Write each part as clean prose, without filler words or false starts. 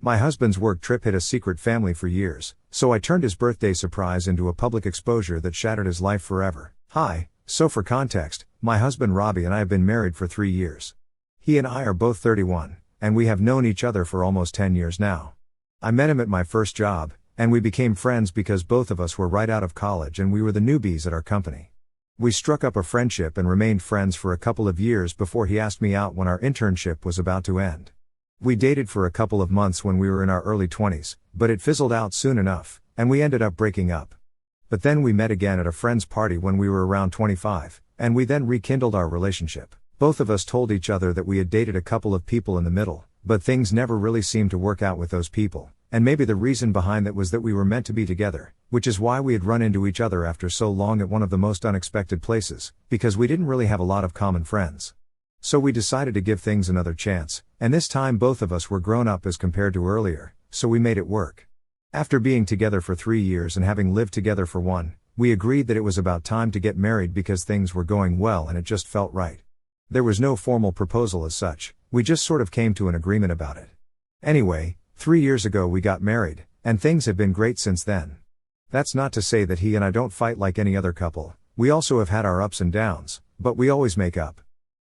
My husband's work trip hid a secret family for years, so I turned his birthday surprise into a public exposure that shattered his life forever. Hi, so for context, my husband Robbie and I have been married for 3 years. He and I are both 31, and we have known each other for almost 10 years now. I met him at my first job, and we became friends because both of us were right out of college and we were the newbies at our company. We struck up a friendship and remained friends for a couple of years before he asked me out when our internship was about to end. We dated for a couple of months when we were in our early 20s, but it fizzled out soon enough, and we ended up breaking up. But then we met again at a friend's party when we were around 25, and we then rekindled our relationship. Both of us told each other that we had dated a couple of people in the middle, but things never really seemed to work out with those people, and maybe the reason behind that was that we were meant to be together, which is why we had run into each other after so long at one of the most unexpected places, because we didn't really have a lot of common friends. So we decided to give things another chance, and this time both of us were grown up as compared to earlier, so we made it work. After being together for 3 years and having lived together for 1, we agreed that it was about time to get married because things were going well and it just felt right. There was no formal proposal as such, we just sort of came to an agreement about it. Anyway, 3 years ago we got married, and things have been great since then. That's not to say that he and I don't fight like any other couple, we also have had our ups and downs, but we always make up.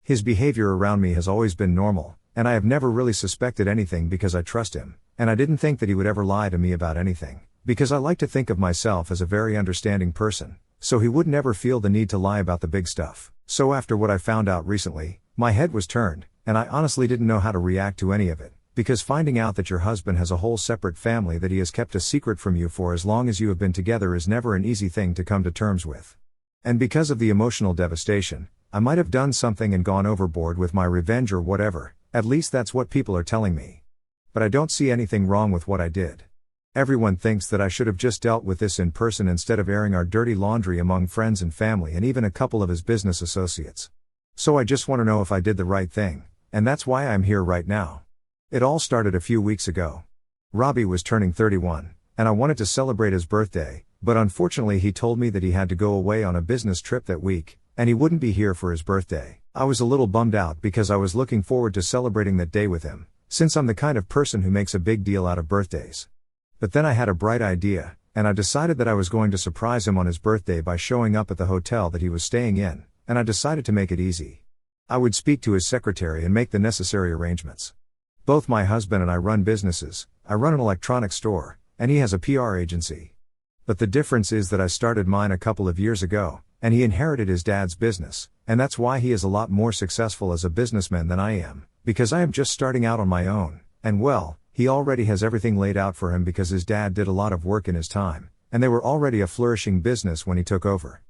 His behavior around me has always been normal, and I have never really suspected anything because I trust him, and I didn't think that he would ever lie to me about anything, because I like to think of myself as a very understanding person, so he would never feel the need to lie about the big stuff. So after what I found out recently, my head was turned, and I honestly didn't know how to react to any of it, because finding out that your husband has a whole separate family that he has kept a secret from you for as long as you have been together is never an easy thing to come to terms with. And because of the emotional devastation, I might have done something and gone overboard with my revenge or whatever, at least that's what people are telling me. But I don't see anything wrong with what I did. Everyone thinks that I should have just dealt with this in person instead of airing our dirty laundry among friends and family and even a couple of his business associates. So I just want to know if I did the right thing, and that's why I'm here right now. It all started a few weeks ago. Robbie was turning 31, and I wanted to celebrate his birthday, but unfortunately he told me that he had to go away on a business trip that week, and he wouldn't be here for his birthday. I was a little bummed out because I was looking forward to celebrating that day with him, since I'm the kind of person who makes a big deal out of birthdays. But then I had a bright idea, and I decided that I was going to surprise him on his birthday by showing up at the hotel that he was staying in, and I decided to make it easy. I would speak to his secretary and make the necessary arrangements. Both my husband and I run businesses. I run an electronics store, and he has a PR agency. But the difference is that I started mine a couple of years ago, and he inherited his dad's business, and that's why he is a lot more successful as a businessman than I am, because I am just starting out on my own, and well, he already has everything laid out for him because his dad did a lot of work in his time, and they were already a flourishing business when he took over.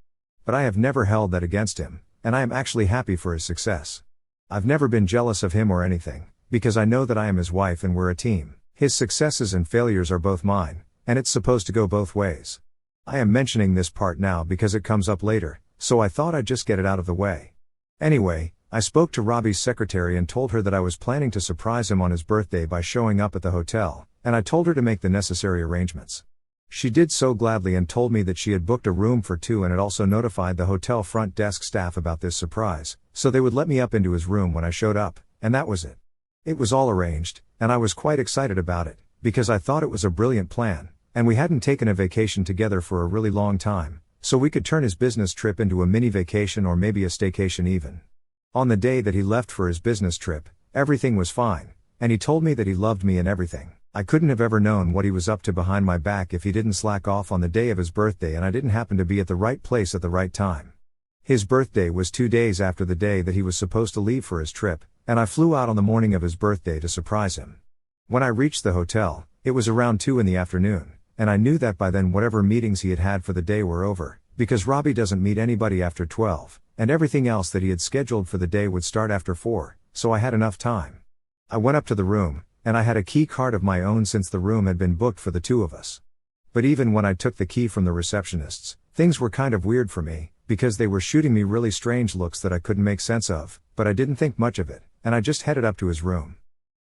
But I have never held that against him, and I am actually happy for his success. I've never been jealous of him or anything, because I know that I am his wife and we're a team. His successes and failures are both mine, and it's supposed to go both ways. I am mentioning this part now because it comes up later, so I thought I'd just get it out of the way. Anyway, I spoke to Robbie's secretary and told her that I was planning to surprise him on his birthday by showing up at the hotel, and I told her to make the necessary arrangements. She did so gladly and told me that she had booked a room for 2 and had also notified the hotel front desk staff about this surprise, so they would let me up into his room when I showed up, and that was it. It was all arranged, and I was quite excited about it, because I thought it was a brilliant plan, and we hadn't taken a vacation together for a really long time, so we could turn his business trip into a mini vacation or maybe a staycation even. On the day that he left for his business trip, everything was fine, and he told me that he loved me and everything. I couldn't have ever known what he was up to behind my back if he didn't slack off on the day of his birthday and I didn't happen to be at the right place at the right time. His birthday was 2 days after the day that he was supposed to leave for his trip, and I flew out on the morning of his birthday to surprise him. When I reached the hotel, it was around 2 in the afternoon, and I knew that by then whatever meetings he had had for the day were over, because Robbie doesn't meet anybody after 12, and everything else that he had scheduled for the day would start after 4, so I had enough time. I went up to the room, and I had a key card of my own since the room had been booked for the 2 of us. But even when I took the key from the receptionists, things were kind of weird for me, because they were shooting me really strange looks that I couldn't make sense of, but I didn't think much of it, and I just headed up to his room.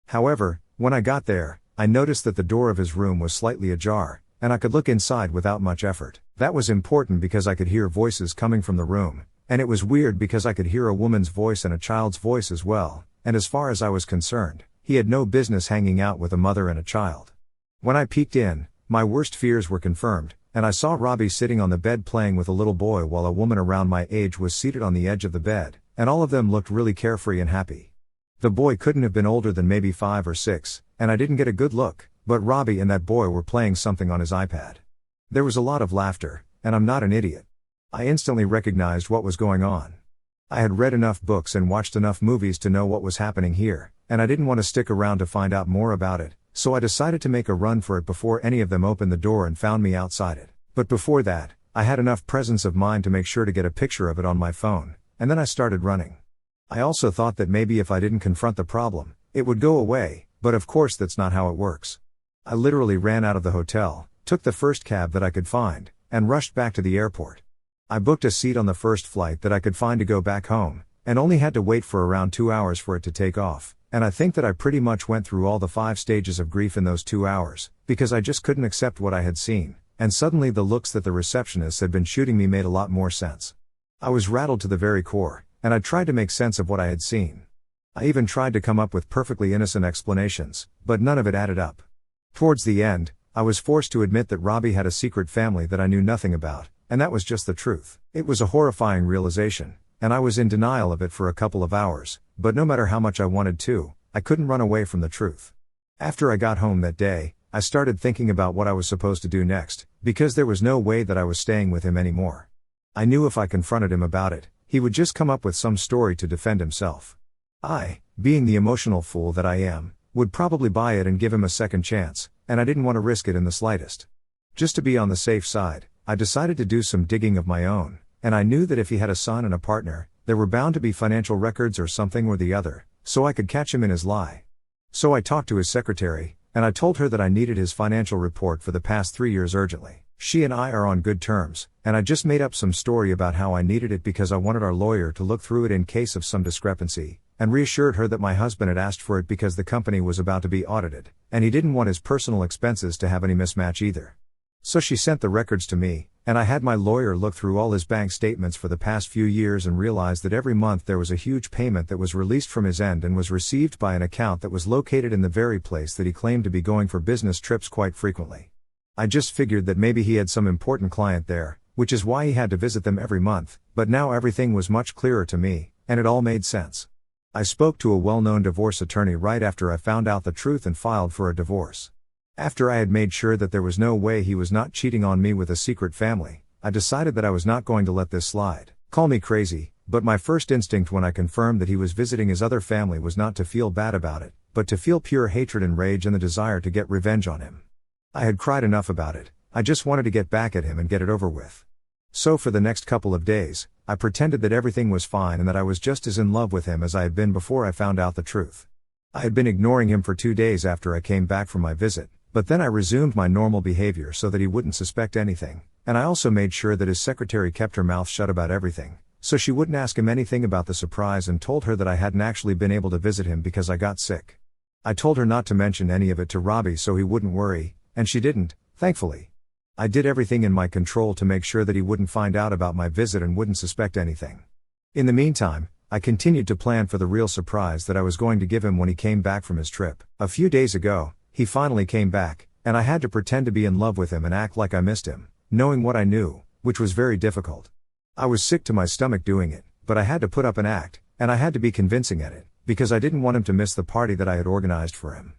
However, when I got there, I noticed that the door of his room was slightly ajar, and I could look inside without much effort. That was important because I could hear voices coming from the room, and it was weird because I could hear a woman's voice and a child's voice as well, and as far as I was concerned, He had no business hanging out with a mother and a child. When I peeked in, my worst fears were confirmed, and I saw Robbie sitting on the bed playing with a little boy while a woman around my age was seated on the edge of the bed, and all of them looked really carefree and happy. The boy couldn't have been older than maybe 5 or 6, and I didn't get a good look, but Robbie and that boy were playing something on his iPad. There was a lot of laughter, and I'm not an idiot. I instantly recognized what was going on. I had read enough books and watched enough movies to know what was happening here, and I didn't want to stick around to find out more about it, so I decided to make a run for it before any of them opened the door and found me outside it. But before that, I had enough presence of mind to make sure to get a picture of it on my phone, and then I started running. I also thought that maybe if I didn't confront the problem, it would go away, but of course that's not how it works. I literally ran out of the hotel, took the first cab that I could find, and rushed back to the airport. I booked a seat on the first flight that I could find to go back home, and only had to wait for around 2 hours for it to take off, and I think that I pretty much went through all the 5 stages of grief in those 2 hours, because I just couldn't accept what I had seen, and suddenly the looks that the receptionists had been shooting me made a lot more sense. I was rattled to the very core, and I tried to make sense of what I had seen. I even tried to come up with perfectly innocent explanations, but none of it added up. Towards the end, I was forced to admit that Robbie had a secret family that I knew nothing about, and that was just the truth. It was a horrifying realization, and I was in denial of it for a couple of hours, but no matter how much I wanted to, I couldn't run away from the truth. After I got home that day, I started thinking about what I was supposed to do next, because there was no way that I was staying with him anymore. I knew if I confronted him about it, he would just come up with some story to defend himself. I, being the emotional fool that I am, would probably buy it and give him a second chance, and I didn't want to risk it in the slightest. Just to be on the safe side, I decided to do some digging of my own, and I knew that if he had a son and a partner, there were bound to be financial records or something or the other, so I could catch him in his lie. So I talked to his secretary, and I told her that I needed his financial report for the past 3 years urgently. She and I are on good terms, and I just made up some story about how I needed it because I wanted our lawyer to look through it in case of some discrepancy, and reassured her that my husband had asked for it because the company was about to be audited, and he didn't want his personal expenses to have any mismatch either. So she sent the records to me, and I had my lawyer look through all his bank statements for the past few years and realized that every month there was a huge payment that was released from his end and was received by an account that was located in the very place that he claimed to be going for business trips quite frequently. I just figured that maybe he had some important client there, which is why he had to visit them every month, but now everything was much clearer to me, and it all made sense. I spoke to a well-known divorce attorney right after I found out the truth and filed for a divorce. After I had made sure that there was no way he was not cheating on me with a secret family, I decided that I was not going to let this slide. Call me crazy, but my first instinct when I confirmed that he was visiting his other family was not to feel bad about it, but to feel pure hatred and rage and the desire to get revenge on him. I had cried enough about it, I just wanted to get back at him and get it over with. So for the next couple of days, I pretended that everything was fine and that I was just as in love with him as I had been before I found out the truth. I had been ignoring him for 2 days after I came back from my visit. But then I resumed my normal behavior so that he wouldn't suspect anything, and I also made sure that his secretary kept her mouth shut about everything, so she wouldn't ask him anything about the surprise and told her that I hadn't actually been able to visit him because I got sick. I told her not to mention any of it to Robbie so he wouldn't worry, and she didn't, thankfully. I did everything in my control to make sure that he wouldn't find out about my visit and wouldn't suspect anything. In the meantime, I continued to plan for the real surprise that I was going to give him when he came back from his trip. A few days ago, he finally came back, and I had to pretend to be in love with him and act like I missed him, knowing what I knew, which was very difficult. I was sick to my stomach doing it, but I had to put up an act, and I had to be convincing at it, because I didn't want him to miss the party that I had organized for him.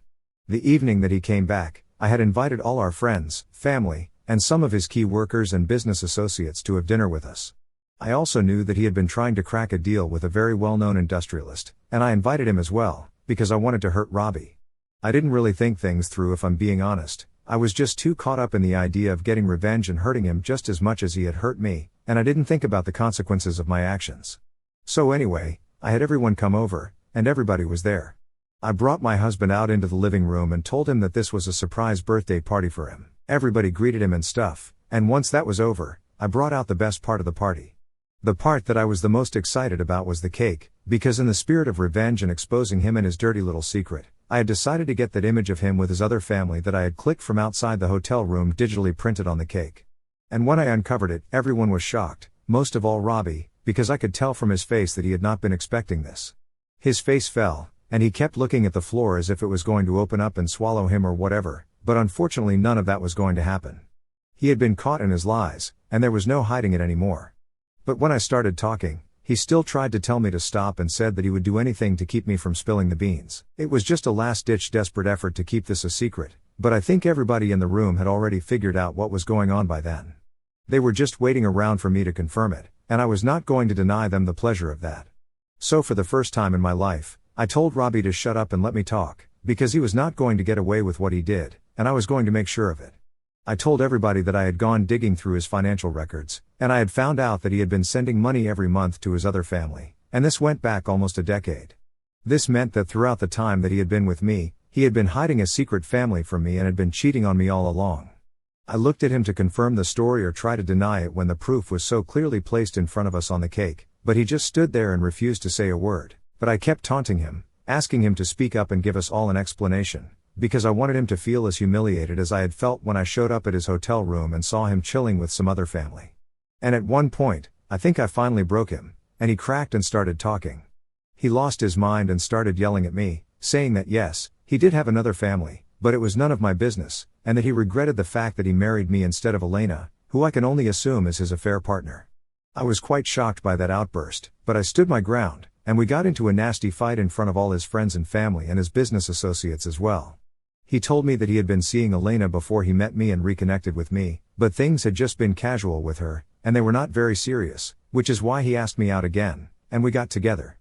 The evening that he came back, I had invited all our friends, family, and some of his key workers and business associates to have dinner with us. I also knew that he had been trying to crack a deal with a very well-known industrialist, and I invited him as well, because I wanted to hurt Robbie. I didn't really think things through if I'm being honest. I was just too caught up in the idea of getting revenge and hurting him just as much as he had hurt me, and I didn't think about the consequences of my actions. So anyway, I had everyone come over, and everybody was there. I brought my husband out into the living room and told him that this was a surprise birthday party for him. Everybody greeted him and stuff, and once that was over, I brought out the best part of the party. The part that I was the most excited about was the cake, because in the spirit of revenge and exposing him and his dirty little secret, I had decided to get that image of him with his other family that I had clicked from outside the hotel room digitally printed on the cake. And when I uncovered it, everyone was shocked, most of all Robbie, because I could tell from his face that he had not been expecting this. His face fell, and he kept looking at the floor as if it was going to open up and swallow him or whatever, but unfortunately none of that was going to happen. He had been caught in his lies, and there was no hiding it anymore. But when I started talking, he still tried to tell me to stop and said that he would do anything to keep me from spilling the beans. It was just a last-ditch desperate effort to keep this a secret, but I think everybody in the room had already figured out what was going on by then. They were just waiting around for me to confirm it, and I was not going to deny them the pleasure of that. So for the first time in my life, I told Robbie to shut up and let me talk, because he was not going to get away with what he did, and I was going to make sure of it. I told everybody that I had gone digging through his financial records, and I had found out that he had been sending money every month to his other family, and this went back almost a decade. This meant that throughout the time that he had been with me, he had been hiding a secret family from me and had been cheating on me all along. I looked at him to confirm the story or try to deny it when the proof was so clearly placed in front of us on the cake, but he just stood there and refused to say a word. But I kept taunting him, asking him to speak up and give us all an explanation, because I wanted him to feel as humiliated as I had felt when I showed up at his hotel room and saw him chilling with some other family. And at one point, I think I finally broke him, and he cracked and started talking. He lost his mind and started yelling at me, saying that yes, he did have another family, but it was none of my business, and that he regretted the fact that he married me instead of Elena, who I can only assume is his affair partner. I was quite shocked by that outburst, but I stood my ground, and we got into a nasty fight in front of all his friends and family and his business associates as well. He told me that he had been seeing Elena before he met me and reconnected with me, but things had just been casual with her, and they were not very serious, which is why he asked me out again, and we got together.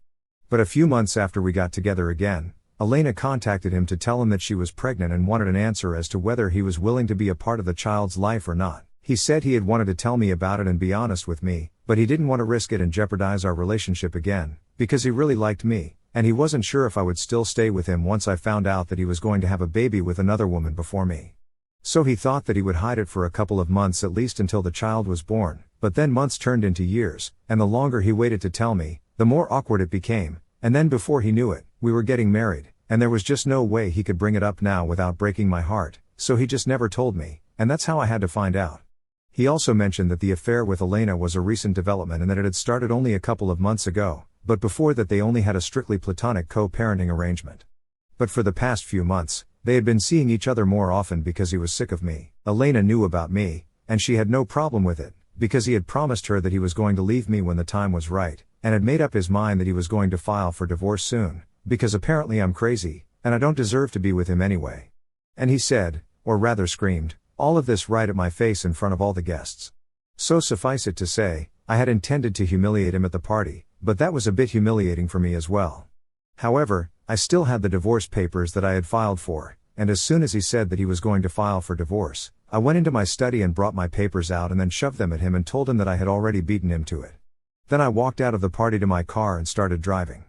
But a few months after we got together again, Elena contacted him to tell him that she was pregnant and wanted an answer as to whether he was willing to be a part of the child's life or not. He said he had wanted to tell me about it and be honest with me, but he didn't want to risk it and jeopardize our relationship again, because he really liked me, and he wasn't sure if I would still stay with him once I found out that he was going to have a baby with another woman before me. So he thought that he would hide it for a couple of months at least until the child was born, but then months turned into years, and the longer he waited to tell me, the more awkward it became, and then before he knew it, we were getting married, and there was just no way he could bring it up now without breaking my heart, so he just never told me, and that's how I had to find out. He also mentioned that the affair with Elena was a recent development and that it had started only a couple of months ago, but before that they only had a strictly platonic co-parenting arrangement. But for the past few months, they had been seeing each other more often because he was sick of me. Elena knew about me, and she had no problem with it, because he had promised her that he was going to leave me when the time was right, and had made up his mind that he was going to file for divorce soon, because apparently I'm crazy, and I don't deserve to be with him anyway. And he said, or rather screamed, all of this right at my face in front of all the guests. So suffice it to say, I had intended to humiliate him at the party, but that was a bit humiliating for me as well. However, I still had the divorce papers that I had filed for, and as soon as he said that he was going to file for divorce, I went into my study and brought my papers out and then shoved them at him and told him that I had already beaten him to it. Then I walked out of the party to my car and started driving.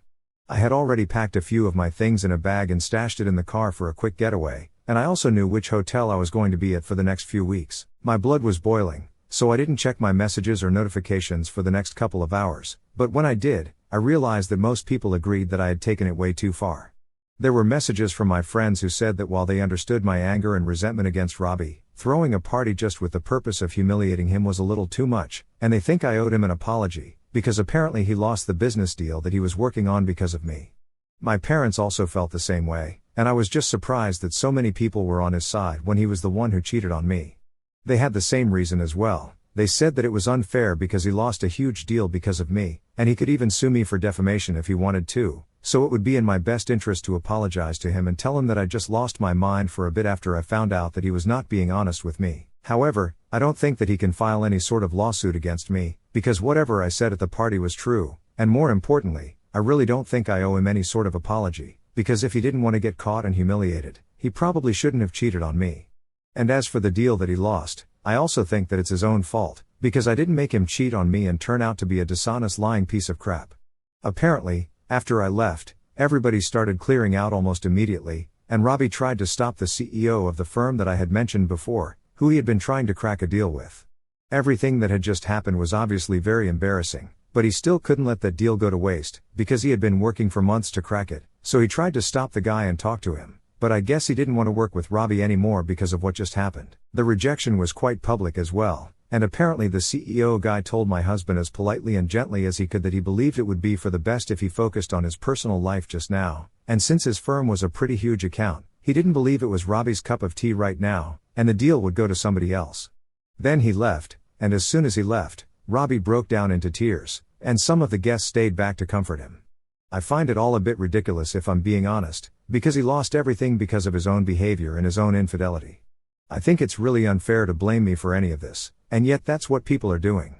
I had already packed a few of my things in a bag and stashed it in the car for a quick getaway, and I also knew which hotel I was going to be at for the next few weeks. My blood was boiling, so I didn't check my messages or notifications for the next couple of hours, but when I did, I realized that most people agreed that I had taken it way too far. There were messages from my friends who said that while they understood my anger and resentment against Robbie, throwing a party just with the purpose of humiliating him was a little too much, and they think I owed him an apology, because apparently he lost the business deal that he was working on because of me. My parents also felt the same way, and I was just surprised that so many people were on his side when he was the one who cheated on me. They had the same reason as well. They said that it was unfair because he lost a huge deal because of me, and he could even sue me for defamation if he wanted to, so it would be in my best interest to apologize to him and tell him that I just lost my mind for a bit after I found out that he was not being honest with me. However, I don't think that he can file any sort of lawsuit against me, because whatever I said at the party was true, and more importantly, I really don't think I owe him any sort of apology, because if he didn't want to get caught and humiliated, he probably shouldn't have cheated on me. And as for the deal that he lost, I also think that it's his own fault, because I didn't make him cheat on me and turn out to be a dishonest lying piece of crap. Apparently, after I left, everybody started clearing out almost immediately, and Robbie tried to stop the CEO of the firm that I had mentioned before, who he had been trying to crack a deal with. Everything that had just happened was obviously very embarrassing, but he still couldn't let that deal go to waste, because he had been working for months to crack it, so he tried to stop the guy and talk to him, but I guess he didn't want to work with Robbie anymore because of what just happened. The rejection was quite public as well, and apparently the CEO guy told my husband as politely and gently as he could that he believed it would be for the best if he focused on his personal life just now, And since his firm was a pretty huge account, he didn't believe it was Robbie's cup of tea right now, and the deal would go to somebody else. Then he left, and as soon as he left, Robbie broke down into tears, and some of the guests stayed back to comfort him. I find it all a bit ridiculous if I'm being honest, because he lost everything because of his own behavior and his own infidelity. I think it's really unfair to blame me for any of this, and yet that's what people are doing.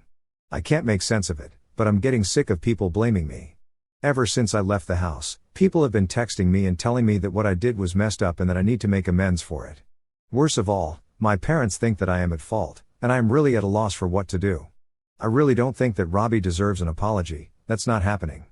I can't make sense of it, but I'm getting sick of people blaming me. Ever since I left the house, people have been texting me and telling me that what I did was messed up and that I need to make amends for it. Worse of all, my parents think that I am at fault, and I am really at a loss for what to do. I really don't think that Robbie deserves an apology, that's not happening.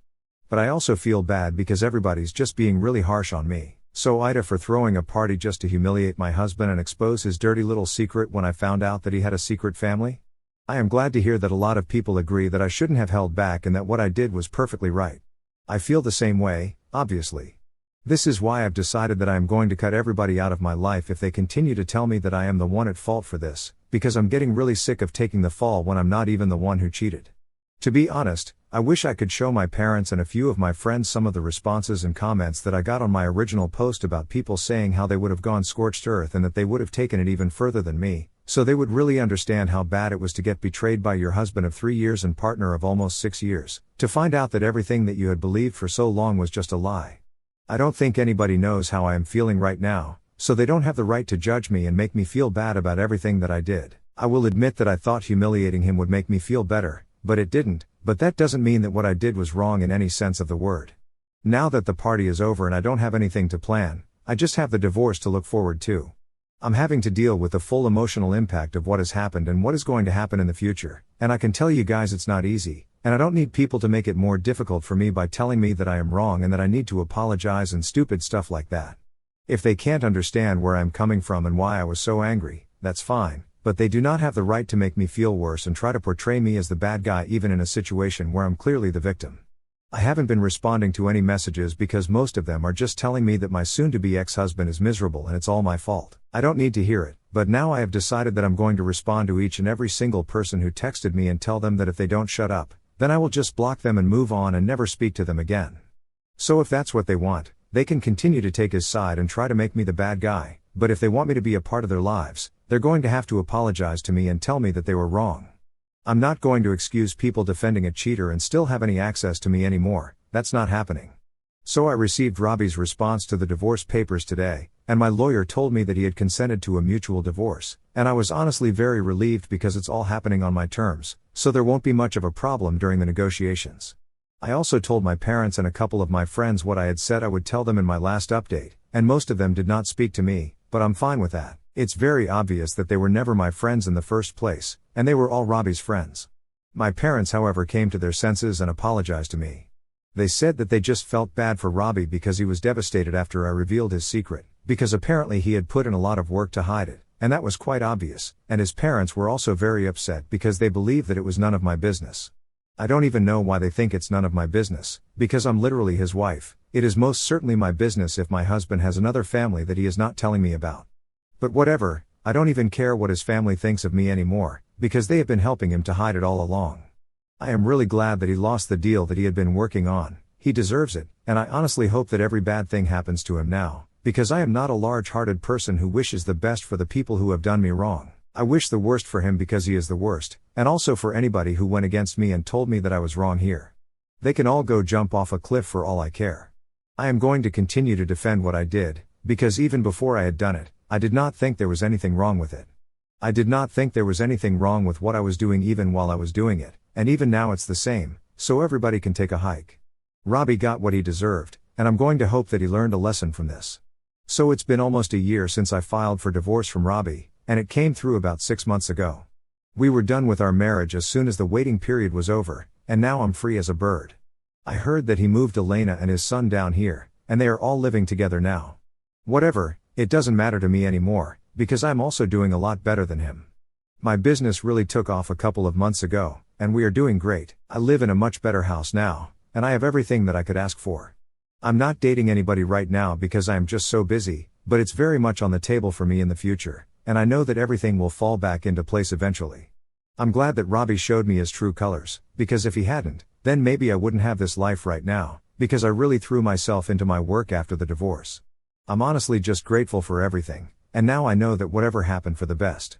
But I also feel bad because everybody's just being really harsh on me. So Ida for throwing a party just to humiliate my husband and expose his dirty little secret when I found out that he had a secret family? I am glad to hear that a lot of people agree that I shouldn't have held back and that what I did was perfectly right. I feel the same way, obviously. This is why I've decided that I am going to cut everybody out of my life if they continue to tell me that I am the one at fault for this, because I'm getting really sick of taking the fall when I'm not even the one who cheated. To be honest, I wish I could show my parents and a few of my friends some of the responses and comments that I got on my original post about people saying how they would have gone scorched earth and that they would have taken it even further than me, so they would really understand how bad it was to get betrayed by your husband of 3 years and partner of almost 6 years, to find out that everything that you had believed for so long was just a lie. I don't think anybody knows how I am feeling right now, so they don't have the right to judge me and make me feel bad about everything that I did. I will admit that I thought humiliating him would make me feel better, but it didn't, but that doesn't mean that what I did was wrong in any sense of the word. Now that the party is over and I don't have anything to plan, I just have the divorce to look forward to. I'm having to deal with the full emotional impact of what has happened and what is going to happen in the future, and I can tell you guys it's not easy, and I don't need people to make it more difficult for me by telling me that I am wrong and that I need to apologize and stupid stuff like that. If they can't understand where I'm coming from and why I was so angry, that's fine, but they do not have the right to make me feel worse and try to portray me as the bad guy even in a situation where I'm clearly the victim. I haven't been responding to any messages because most of them are just telling me that my soon-to-be ex-husband is miserable and it's all my fault. I don't need to hear it, but now I have decided that I'm going to respond to each and every single person who texted me and tell them that if they don't shut up, then I will just block them and move on and never speak to them again. So if that's what they want, they can continue to take his side and try to make me the bad guy, but if they want me to be a part of their lives, they're going to have to apologize to me and tell me that they were wrong. I'm not going to excuse people defending a cheater and still have any access to me anymore, that's not happening. So I received Robbie's response to the divorce papers today, and my lawyer told me that he had consented to a mutual divorce, and I was honestly very relieved because it's all happening on my terms, so there won't be much of a problem during the negotiations. I also told my parents and a couple of my friends what I had said I would tell them in my last update, and most of them did not speak to me, but I'm fine with that. It's very obvious that they were never my friends in the first place, and they were all Robbie's friends. My parents, however, came to their senses and apologized to me. They said that they just felt bad for Robbie because he was devastated after I revealed his secret, because apparently he had put in a lot of work to hide it, and that was quite obvious, and his parents were also very upset because they believed that it was none of my business. I don't even know why they think it's none of my business, because I'm literally his wife. It is most certainly my business if my husband has another family that he is not telling me about. But whatever, I don't even care what his family thinks of me anymore, because they have been helping him to hide it all along. I am really glad that he lost the deal that he had been working on. He deserves it, and I honestly hope that every bad thing happens to him now, because I am not a large-hearted person who wishes the best for the people who have done me wrong. I wish the worst for him because he is the worst, and also for anybody who went against me and told me that I was wrong here. They can all go jump off a cliff for all I care. I am going to continue to defend what I did, because even before I had done it, I did not think there was anything wrong with it. I did not think there was anything wrong with what I was doing even while I was doing it, and even now it's the same, so everybody can take a hike. Robbie got what he deserved, and I'm going to hope that he learned a lesson from this. So it's been almost a year since I filed for divorce from Robbie, and it came through about 6 months ago. We were done with our marriage as soon as the waiting period was over, and now I'm free as a bird. I heard that he moved Elena and his son down here, and they are all living together now. Whatever, it doesn't matter to me anymore, because I'm also doing a lot better than him. My business really took off a couple of months ago, and we are doing great. I live in a much better house now, and I have everything that I could ask for. I'm not dating anybody right now because I am just so busy, but it's very much on the table for me in the future, and I know that everything will fall back into place eventually. I'm glad that Robbie showed me his true colors, because if he hadn't, then maybe I wouldn't have this life right now, because I really threw myself into my work after the divorce. I'm honestly just grateful for everything, and now I know that whatever happened for the best.